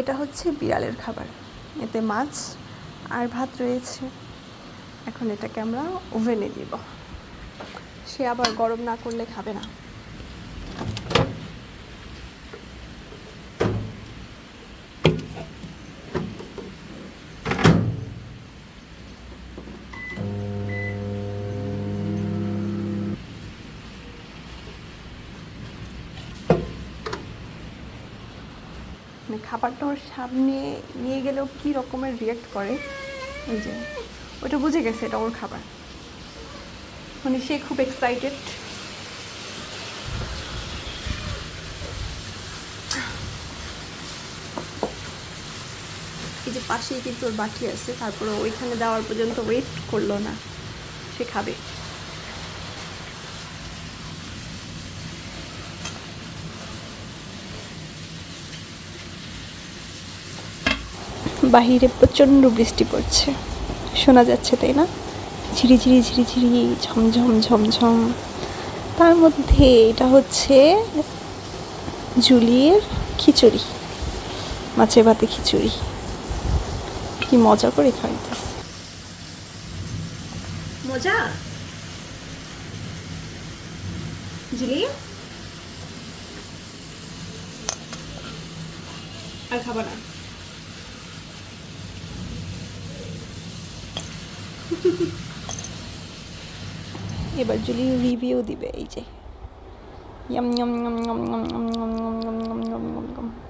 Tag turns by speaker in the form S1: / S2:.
S1: এটা হচ্ছে বিড়ালের খাবার, এতে মাছ আর ভাত রয়েছে। এখন এটাকে আমরা ওভেনে দিব, সে আবার গরম না করলে খাবে না। খাবারটা ওর সামনে নিয়ে গেলেও কী রকমের রিয়াক্ট করে, ওই যে ওটা বুঝে গেছে এটা ওর খাবার, মানে সে খুব এক্সাইটেড। এই যে পাশেই কিন্তু ওর বাটি আছে, তারপরে ওইখানে দেওয়ার পর্যন্ত ওয়েট করলো না, সে খাবে। বাহিরে প্রচণ্ড বৃষ্টি পড়ছে, শোনা যাচ্ছে তাই না? ঝিরিঝিরি ঝিরিঝিরি, ঝমঝম ঝমঝম। তার মধ্যে এটা হচ্ছে জুলির খিচুড়ি, মাছে ভাতে খিচুড়ি, কি মজা করে খাইতেছে। মজা জুলি, আর খাবা না? এবার জুলি রিভিউ দিবে, এই যে यम यम यम यम यम यम यम यम यम यम यम यम यम